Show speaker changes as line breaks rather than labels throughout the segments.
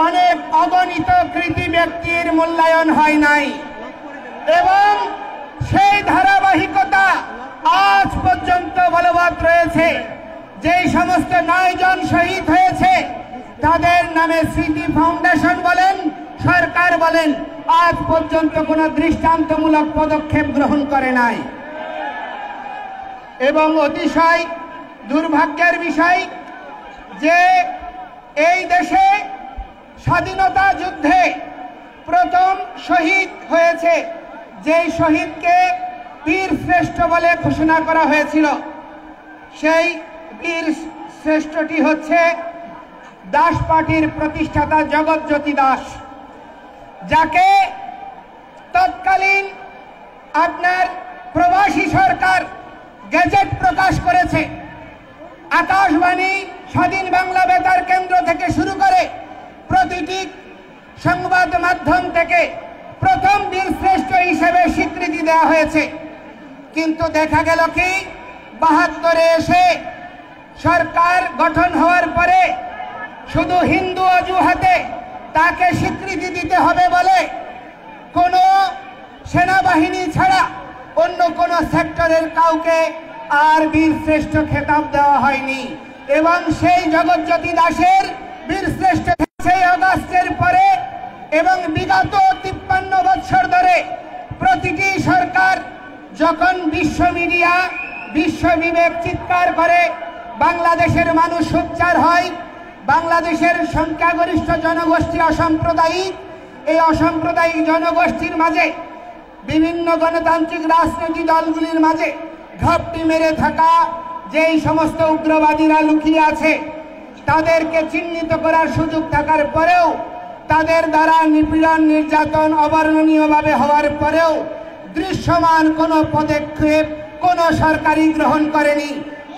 অনেক অগণিত কৃতি ব্যক্তির মূল্যায়ন হয় নাই এবং সেই ধারাবাহিকতা আজ পর্যন্ত বলবৎ রয়েছে। যেই সমস্ত 9 জন শহীদ হয়েছে তাদের নামে স্মৃতি ফাউন্ডেশন বলেন, সরকার বলেন, আজ পর্যন্ত কোনো দৃষ্টান্তমূলক পদক্ষেপ গ্রহণ করে নাই। এবং অতিশয় দুর্ভাগ্যের বিষয় যে এই দেশে স্বাধীনতা যুদ্ধে প্রথম শহীদ হয়েছে, যেই শহীদকে বীর শ্রেষ্ঠ বলে ঘোষণা করা হয়েছিল, সেই বীর শ্রেষ্ঠটি হচ্ছে দাস পার্টির প্রতিষ্ঠাতা জগৎজ্যোতি দাস, যাকে তৎকালীন আপনার প্রবাসী সরকার গেজেট প্রকাশ করেছে। আকাশবাণী, স্বাধীন বাংলা বেতার কেন্দ্র থেকে শুরু করে প্রতিটি সংবাদ মাধ্যম থেকে প্রথম বীর শ্রেষ্ঠ হিসেবে স্বীকৃতি দেওয়া হয়েছে। কিন্তু দেখা গেল কি 72-এ এসে সরকার গঠন হওয়ার পরে শুধু হিন্দু অজুহাতে তাকে স্বীকৃতি দিতে হবে বলে কোনো সেনাবাহিনী ছাড়া অন্য কোনো সেক্টরের কাউকে আর বীর শ্রেষ্ঠ খেতাব দেওয়া হয়নি। এবং সেই জগৎজ্যোতি দাসের বীর শ্রেষ্ঠ সেই অগাস্টের পরে এবং বিগত 53 বছর ধরে প্রতিটি সরকার যখন বিশ্ব মিডিয়া, বিশ্ব বিবেক চিৎকার করে, বাংলাদেশের মানুষ সোচ্চার হয়, বাংলাদেশের সংখ্যাগরিষ্ঠ জনগোষ্ঠী অসাম্প্রদায়িক, এই অসাম্প্রদায়িক জনগোষ্ঠীর মাঝে বিভিন্ন গণতান্ত্রিক রাজনৈতিক দলগুলির মাঝে ঘাপটি মেরে থাকা যেই সমস্ত উগ্রবাদীরা লুকিয়ে আছে তাদেরকে চিহ্নিত করার সুযোগ থাকার পরেও তাদের দ্বারা নিপীড়ন, নির্যাতন অবর্ণনীয়ভাবে হওয়ার পরেও দৃশ্যমান কোনো পদক্ষেপ কোনো সরকারই গ্রহণ করেনি।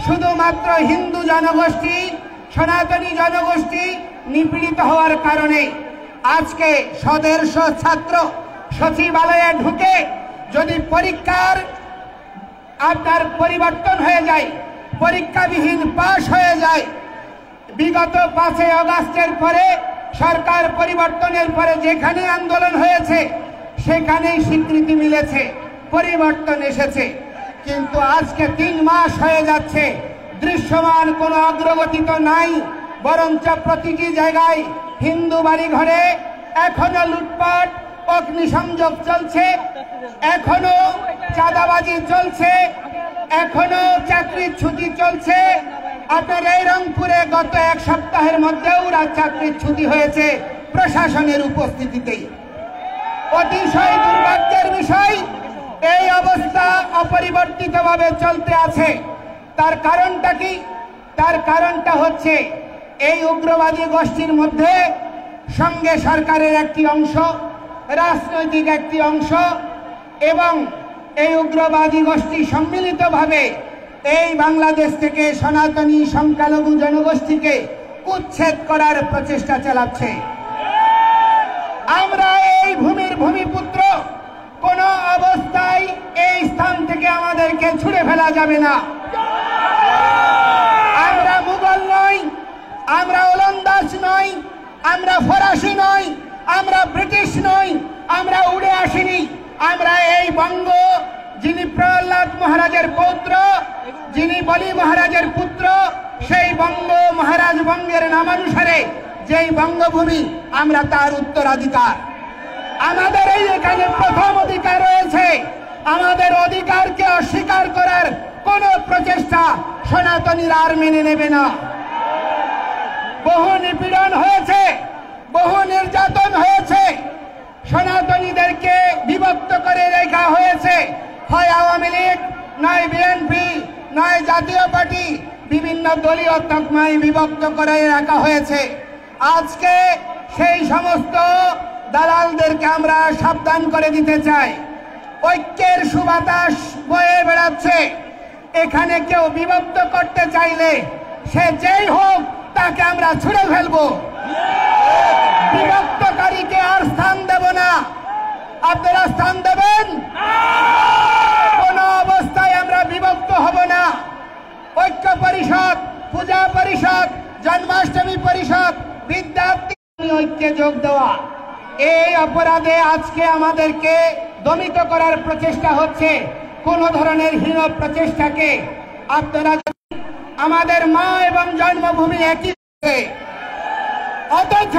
শুধুমাত্র হিন্দু জনগোষ্ঠী, সনাতনী জনগোষ্ঠী নিপীড়িত হওয়ার কারণে আজকে 150 ছাত্র সচিবালয়ে ঢুকে যদি পরীক্ষার আপনার পরিবর্তন হয়ে যায়, পরীক্ষাবিহীন পাশ হয়ে যায়, বিগত 5 আগস্টের পরে সরকার পরিবর্তনের পরে যেখানে আন্দোলন হয়েছে সেখানেই স্বীকৃতি মিলেছে, পরিবর্তন এসেছে। কিন্তু আজকে 3 মাস হয়ে যাচ্ছে, দৃশ্যমান কোনো অগ্রগতি তো নাই, বরঞ্চ প্রতিটি জায়গায় হিন্দু বাড়ি ঘরে এখনো লুটপাট, অগ্নিসংযোগ চলছে, এখনো চাঁদাবাজি চলছে, এখনো চাকরির ছুটি চলছে। আপনার এই রংপুরে গত 1 সপ্তাহের মধ্যেও চাকরির ছুটি হয়েছে প্রশাসনের উপস্থিতিতেই। অতিশয় দুর্ভাগ্যের বিষয়, এই অবস্থা অপরিবর্তিতভাবে চলতে আছে। তার কারণটা কি? তার কারণটা হচ্ছে এই উগ্রবাদী গোষ্ঠীর মধ্যে সঙ্গে সরকারের একটি অংশ, রাজনৈতিক একটি অংশ এবং এই উগ্রবাদী গোষ্ঠী সম্মিলিতভাবে এই বাংলাদেশ থেকে সনাতনী সংখ্যালঘু জনগোষ্ঠীকে উচ্ছেদ করার প্রচেষ্টা চালাচ্ছে। আমরা এই ভূমির ভূমিপুত্র, কোন অবস্থায় এই স্থান থেকে আমাদেরকে ছুড়ে ফেলা যাবে না। আমরা মুঘল নই, আমরা ওলন্দাজ নই, আমরা ফরাসি নই, আমরা ব্রিটিশ নই, আমরা উড়ে আসিনি। আমরা এই বঙ্গ, যিনি প্রহ্লাদ মহারাজের পৌত্র, যিনি বলি মহারাজের পুত্র, সেই বঙ্গ মহারাজ বঙ্গের নামানুসারে যেই বঙ্গভূমি, আমরা তার উত্তরাধিকার। আমাদের এই এখানে প্রথম অধিকার রয়েছে। আমাদের অধিকারকে অস্বীকার করার কোন প্রচেষ্টা সনাতনীরা আর মেনে নেবে না। বহু নিপীড়ন হয়েছে, বহু নির্যাতন হয়েছে, সনাতনীদেরকে বিভক্ত করে রেখা হয়েছে। হয় আওয়ামী লীগ, নয় বিএনপি, নয় জাতীয় পার্টি, বিভিন্ন দলীয় তকমায় বিভক্ত করে রাখা হয়েছে। আজকে সেই সমস্ত দালালদেরকে আমরা সাবধান করে দিতে চাই। ঐক্যের সুবাতাস বয়ে বেড়াচ্ছে। এখানে কেউ বিভক্ত করতে চাইলে সে যেই হোক তাকে আমরা ছুঁড়ে ফেলবো। বিভক্তকারীকে আর স্থান দেব না। আপনারা স্থান দেবেন? কোন অবস্থায় আমরা বিভক্ত হব না। ঐক্য পরিষদ, পূজা পরিষদ, জন্মাষ্টমী পরিষদ, বিদ্যার্থী ঐক্যে যোগ দেওয়া, এই অপরাধে আজকে আমাদেরকে দমিত করার প্রচেষ্টা হচ্ছে। কোন ধরনের হীন প্রচেষ্টাকে আপনারা আমাদের মা এবং জন্মভূমি একই, অথচ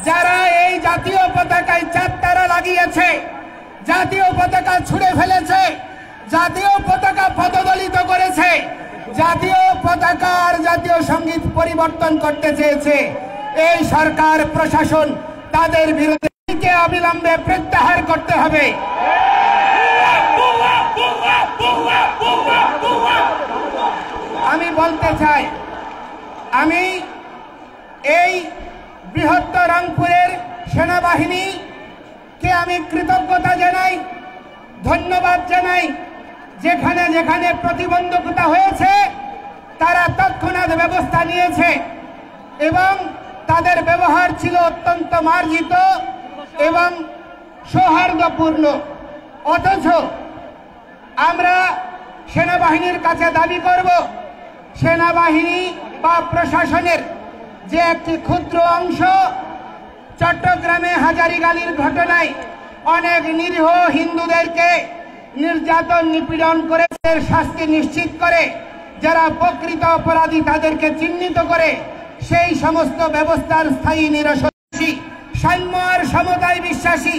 যারা এই জাতীয় পতাকায় চাঁদতারা লাগিয়েছে, জাতীয় পতাকা ছুঁড়ে ফেলেছে, জাতীয় পতাকা পদদলিত করেছে, জাতীয় পতাকা আর জাতীয় সঙ্গীত পরিবর্তন করতে চেয়েছে, এই সরকার প্রশাসন তাদের বিরুদ্ধে অবিলম্বে প্রত্যাহার করতে হবে। আমি বলতে চাই, আমি এই বৃহত্তর রংপুরের সেনাবাহিনীকে আমি কৃতজ্ঞতা জানাই, ধন্যবাদ জানাই। যেখানে যেখানে প্রতিবন্ধকতা হয়েছে তারা তৎক্ষণাৎ ব্যবস্থা নিয়েছে এবং তাদের ব্যবহার ছিল অত্যন্ত মার্জিত এবং সৌহার্দ্যপূর্ণ। অথচ আমরা সেনাবাহিনীর কাছে দাবি করব, সেনাবাহিনী বা প্রশাসনের যে একটি ক্ষুদ্র অংশ চট্টগ্রামে হাজারীগালির ঘটনায় অনেক নিরীহ হিন্দুদেরকে নির্যাতন নিপীড়ন করে শাস্তি নিশ্চিত করে, যারা প্রকৃত অপরাধী তাদেরকে চিহ্নিত করে সেই সমস্ত ব্যবস্থার স্থায়ী নিরসনকারী, সাম্য আর সমতায় বিশ্বাসী,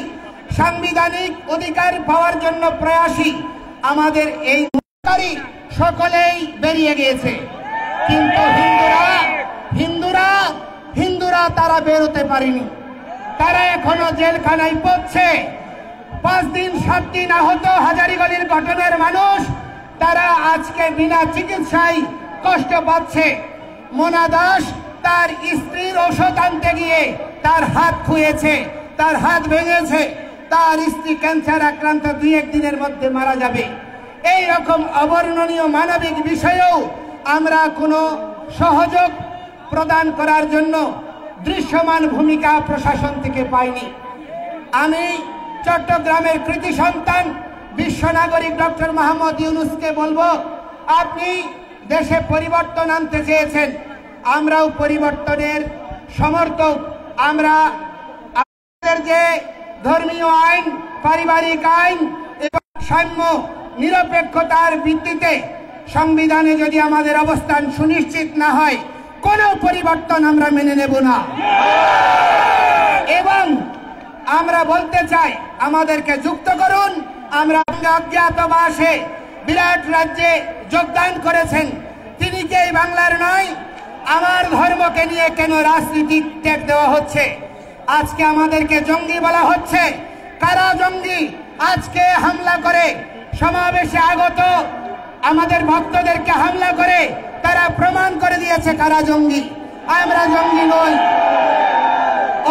সাংবিধানিক অধিকার পাওয়ার জন্য প্রয়াসী আমাদের এই সকলেই বেরিয়ে গিয়েছে। কিন্তু হিন্দুরা তারা বেরোতে পারেনি, তারা এখনো জেলখানায় পড়ছে। 5 দিন 7 দিন আহত হাজারীগলির ঘটনার মানুষ তারা আজকে বিনা চিকিৎসায় কষ্ট পাচ্ছে। মোনা দাস তার স্ত্রীর ওষুধ আনতে গিয়ে তার হাত খুঁয়েছে, তার হাত ভেঙেছে, তার স্ত্রী ক্যান্সার আক্রান্ত 2-1 দিনের মধ্যে মারা যাবে। এই রকম অবর্ণনীয় মানবিক বিষয়েও আমরা কোনো সহযোগ প্রদান করার জন্য দৃশ্যমান ভূমিকা প্রশাসন থেকে পাইনি। আমি চট্টগ্রামের কৃতি সন্তান বিশ্ব নাগরিক ডক্টর মোহাম্মদ ইউনূসকে বলবো, আপনি দেশে পরিবর্তন আনতে চেয়েছেন, আমরাও পরিবর্তনের সমর্থক। আমরা আমাদের যে ধর্মীয় আইন, পারিবারিক আইন এবং সাম্য নিরপেক্ষতার ভিত্তিতে সংবিধানে যদি আমাদের অবস্থান সুনিশ্চিত না হয়, কোনো পরিবর্তন আমরা মেনে নেব না। এবং আমরা বলতে চাই, আমাদেরকে যুক্ত করুন। আমরা অজ্ঞাতবাসে বিরাট রাজ্যে যোগদান করেছেন, তিনি কি এই বাংলার নয়? আমার ধর্মকে নিয়ে কেন রাজনীতিক ট্যাগ দেওয়া হচ্ছে? আজকে আমাদেরকে জঙ্গি বলা হচ্ছে। কারা জঙ্গি? আজকে হামলা করে সমাবেশে আগত আমাদের ভক্তদেরকে হামলা করে তারা প্রমাণ করে দিয়েছে কারা জঙ্গি। আমরা জঙ্গি নই।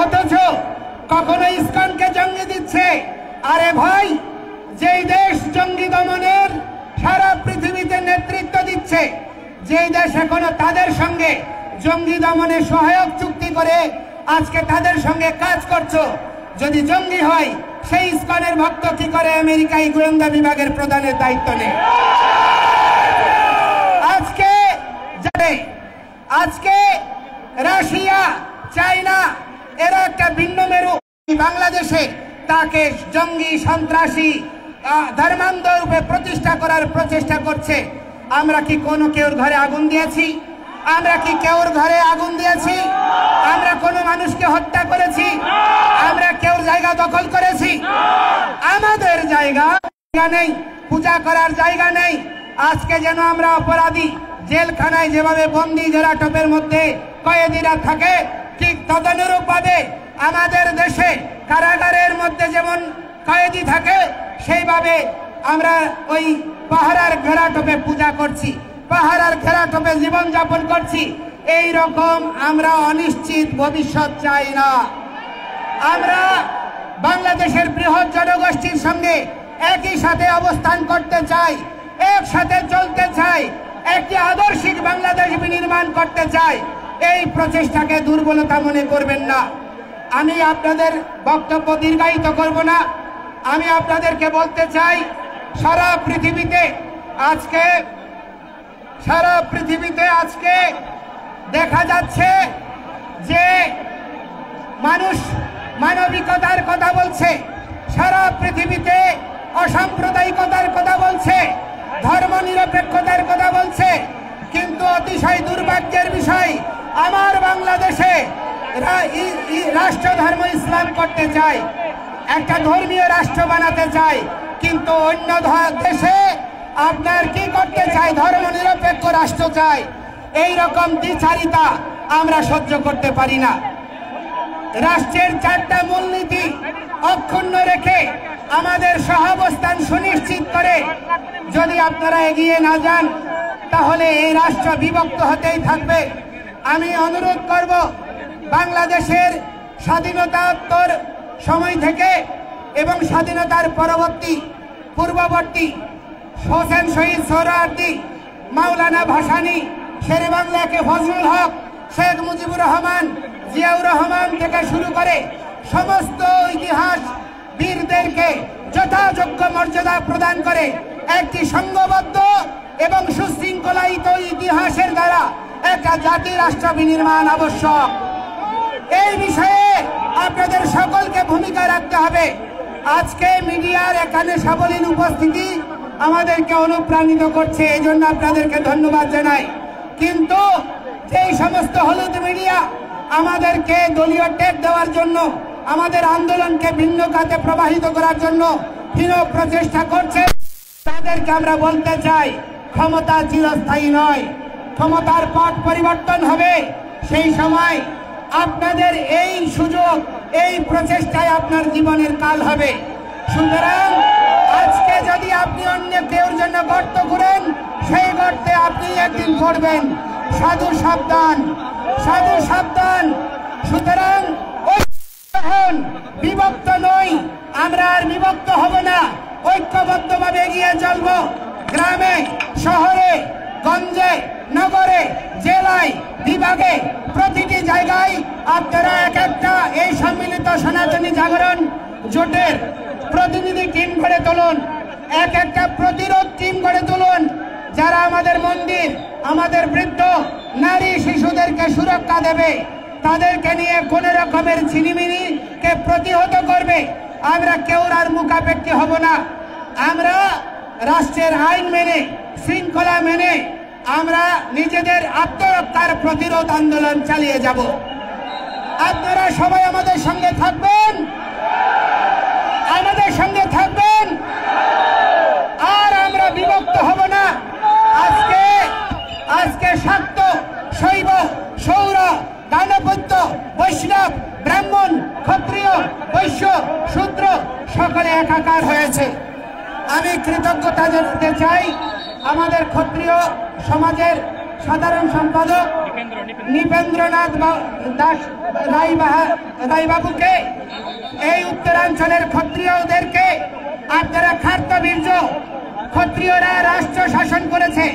অথচ কখনো ইসকনকে জঙ্গি দিচ্ছে। আরে ভাই, যেই দেশ জঙ্গি দমনের সারা পৃথিবীতে নেতৃত্ব দিচ্ছে, যেই দেশ এখনো তাদের সঙ্গে জঙ্গি দমনে সহায়ক চুক্তি করে আজকে তাদের সঙ্গে কাজ করছো, যদি জঙ্গি হয় সেই ইসকনের ভক্ত কি করে আমেরিকায় গোয়েন্দা বিভাগের প্রধানের দায়িত্ব নেয়? আজকে রাশিয়া, চায়না এরা একটা ভিন্ন মেরু বাংলাদেশে তাকে জঙ্গি, সন্ত্রাসী, ধর্মান্ধ রূপে প্রতিষ্ঠা করার প্রচেষ্টা করছে। আমরা কি কোনো কেউর ঘরে আগুন দিয়েছি? আমরা কি কেউর ঘরে আগুন দিয়েছি? আমরা কোনো মানুষকে হত্যা করেছি? আমরা কেউর জায়গা দখল করেছি? আমাদের জায়গা নেই, পূজা করার জায়গা নেই। আজকে যেন আমরা অপরাধী, জেলখানায় যেভাবে বন্দি জেরাটপের মধ্যে কয়েদিরা থাকে, ঠিক তদনুরূপ ভাবে আমাদের দেশে কারাগারের মধ্যে যেমন কয়েদি থাকে, সেইভাবে আমরা ওই পাহারার ঘেরাটোপে পূজা করছি, পাহারার ঘেরাটোপে জীবনযাপন করছি। এই রকম আমরা অনিশ্চিত ভবিষ্যৎ চাই না। আমরা বাংলাদেশের বৃহৎ জনগোষ্ঠীর সঙ্গে একই সাথে অবস্থান করতে চাই, একসাথে চলতে চাই, একটি আদর্শিক বাংলাদেশ বিনির্মাণ করতে চাই। এই প্রচেষ্টাকে দুর্বলতা মনে করবেন না। আমি আপনাদের বক্তব্য দীর্ঘায়িত করব না। আমি আপনাদেরকে বলতে চাই, সারা পৃথিবীতে আজকে দেখা যাচ্ছে যে মানুষ মানবিকতার কথা বলছে, সারা পৃথিবীতে অসাম্প্রদায়িকতার কথা বলছে, ধর্মনিরপেক্ষতার কথা বলছে, কিন্তু অতিশয় দুর্ভাগ্যের বিষয় আমার বাংলাদেশে রাষ্ট্র ধর্ম ইসলাম করতে চায়, একটা ধর্মীয় রাষ্ট্র বানাতে চায়, কিন্তু অন্য দেশে আপনার কি করতে চায়, ধর্মনিরপেক্ষ রাষ্ট্র চায়। এই রকম দ্বিচারিতা আমরা সহ্য করতে পারি না। রাষ্ট্রের 4টা মূলনীতি অক্ষুণ্ণ রেখে আমাদের সহাবস্থান সুনিশ্চিত করে যদি আপনারা এগিয়ে না যান, তাহলে এই রাষ্ট্র বিভক্ত হতেই থাকবে। আমি অনুরোধ করব, বাংলাদেশের স্বাধীনতাত্তর সময় থেকে এবং স্বাধীনতার পূর্ববর্তী হোসেন শহীদ সোহরাওয়ার্দী, মাওলানা ভাসানী, শেরে বাংলাকে ফজলুল হক, শেখ মুজিবুর রহমান, জিয়াউর রহমান থেকে শুরু করে সমস্ত ইতিহাস বীরদেরকে যথাযোগ্য মর্যাদা প্রদান করে একটি সংঘবদ্ধ এবং সুশৃঙ্খলায়িত ইতিহাসের দ্বারা একটা জাতি রাষ্ট্র বিনির্মাণ আবশ্যক। এই বিষয়ে আপনাদের সকলকে ভূমিকা রাখতে হবে। আজকে মিডিয়ার এখানে সাবলীল উপস্থিতি আমাদেরকে অনুপ্রাণিত করছে, এই জন্য আপনাদেরকে ধন্যবাদ জানাই। কিন্তু যেই সমস্ত হলুদ মিডিয়া আমাদেরকে দলীয় টেক দেওয়ার জন্য, আমাদের আন্দোলনকে ভিন্ন খাতে প্রবাহিত করার জন্য হীন প্রচেষ্টা করছে, তাদেরকে আমরা বলতে চাই, ক্ষমতা চিরস্থায়ী নয়, ক্ষমতার পথ পরিবর্তন হবে। সেই সময় আপনাদের এই সুযোগ, এই প্রচেষ্টায় আপনার জীবনের কাল হবে। সুতরাং আজকে যদি আপনি অন্য কেউর জন্য গর্ত করেন, সেই গর্তে আপনি একদিন পড়বেন। সাধু সাবধান, সাধু সাবধান। সুতরাং বিভক্ত নই, আমরা আর বিভক্ত হব না, ঐক্যবদ্ধভাবে এগিয়ে চলব। গ্রামে, শহরে, গঞ্জে, নগরে, জেলায়, বিভাগে, প্রতিটি জায়গায় আপনারা এক একটা এই সম্মিলিত সনাতনী জাগরণ জোটের প্রতিনিধি টিম গড়ে তুলুন, এক একটা প্রতিরোধ টিম গড়ে তুলুন, যারা আমাদের মন্দির, আমাদের বৃদ্ধ, নারী, শিশুদেরকে সুরক্ষা দেবে, তাদেরকে নিয়ে কোন রকমের ছিনিমিনিকে প্রতিহত করবে। আমরা কেউ আর মুখাপেক্ষী হব না। আমরা রাষ্ট্রের আইন মেনে, শৃঙ্খলা মেনে আমরা নিজেদের আত্মরক্ষার প্রতিরোধ আন্দোলন চালিয়ে যাব। আপনারা সবাই আমাদের সঙ্গে থাকবেন, আমাদের সঙ্গে থাকবেন, আর আমরা বিভক্ত হব না। আজকে শাক্ত, শৈব, সৌর, দানপত্য, বৈষ্ণব, ব্রাহ্মণ, ক্ষত্রিয়, বৈশ্য, শূদ্র সকলে একাকার হয়েছে। আমি কৃতজ্ঞতা জানাতে চাই আমাদের ক্ষত্রিয় সমাজের সাধারণ সম্পাদক নৃপেন্দ্রনাথ দাস রায়বাবুকে, এই উত্তরাঞ্চলের ক্ষত্রিয়দেরকে। আপনারা খার্তবীর্য, ক্ষত্রিয়রা রাষ্ট্র শাসন করেছে,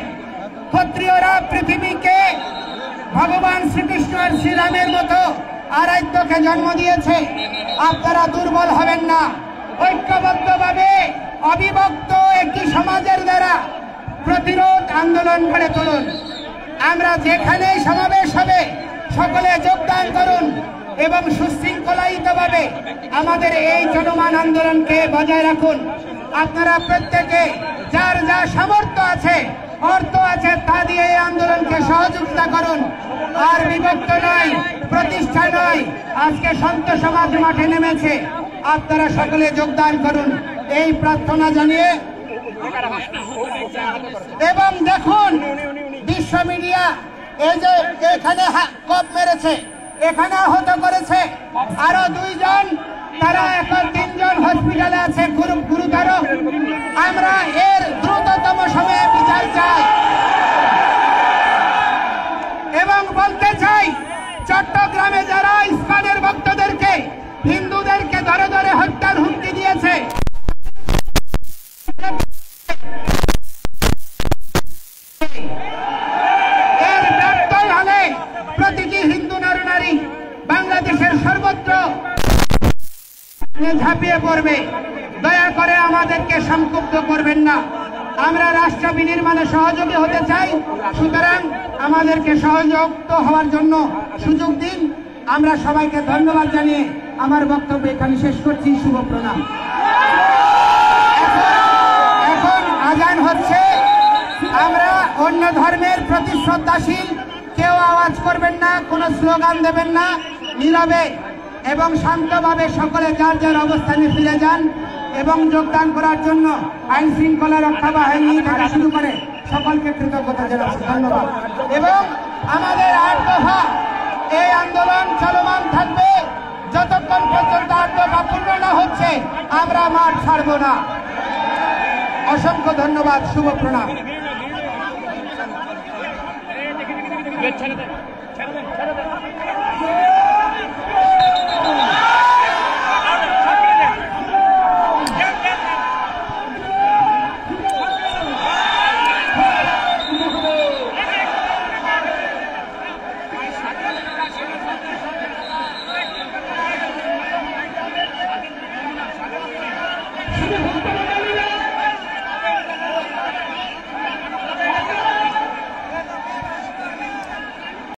ক্ষত্রিয়রা পৃথিবীকে ভগবান শ্রীকৃষ্ণ আর শ্রীরামের মতো আরাধ্যকে জন্ম দিয়েছে। আপনারা দুর্বল হবেন না, ঐক্যবদ্ধভাবে অবিভক্ত একটি সমাজের দ্বারা প্রতিরোধ আন্দোলন গড়ে তুলুন। আমরা যেখানে সমাবেশ হবে সকলে যোগদান করুন এবং সুশৃঙ্খলায়িতভাবে আমাদের এই চলমান আন্দোলনকে বজায় রাখুন। আপনারা প্রত্যেকে যার যা সামর্থ্য আছে, অর্থ আছে, তা দিয়ে এই আন্দোলনকে সহযোগিতা করুন। আর বিভক্ত নয়, প্রতিষ্ঠা নয়, আজকে সন্ত সমাজ মাঠে নেমেছে, আপনারা সকলে যোগদান করুন এই প্রার্থনা জানিয়ে। এবং দেখুন বিশ্ব মিডিয়া এই যে এখানে কপ মেরেছে, এখানে আহত করেছে আরো 2 জন, তারা এখন 3 জন হসপিটালে আছে গুরুতর। আমরা এর দ্রুততম সময়ে বিচার চাই এবং বলতে চাই, চট্টগ্রামে যারা ইসলামের ভক্তদেরকে, হিন্দুদেরকে ধরে ধরে হত্যার হুমকি দিয়েছে, এর ব্যর্থই হলে প্রতিটি হিন্দু নরনারী বাংলাদেশের সর্বত্র ঝাঁপিয়ে পড়বে। দয়া করে আমাদেরকে সংক্ষুব্ধ করবেন না। আমরা রাষ্ট্র বিনির্মাণে সহযোগী হতে চাই, সুতরাং আমাদেরকে সহযোগিত হওয়ার জন্য সুযোগ দিন। আমরা সবাইকে ধন্যবাদ জানিয়ে আমার বক্তব্য এখানে শেষ করছি। শুভ প্রণাম। এখন আজান হচ্ছে। আমরা অন্য ধর্মের প্রতি শ্রদ্ধাশীল, কেউ আওয়াজ করবেন না, কোনো স্লোগান দেবেন না, নীরবে এবং শান্তভাবে সকলে যার যার অবস্থানে ফিরে যান এবং যোগদান করার জন্য আইন শৃঙ্খলা রক্ষা বাহিনী থেকে শুরু করে সকলকে কৃতজ্ঞতা জানাচ্ছি। ধন্যবাদ। এবং আমাদের 8 দফা এই আন্দোলন চলমান থাকবে যতক্ষণ পর্যন্ত 8 দফা পূর্ণ না হচ্ছে। আমরা মাঠ ছাড়ব না। অসংখ্য ধন্যবাদ। শুভ প্রণাম।
শুধু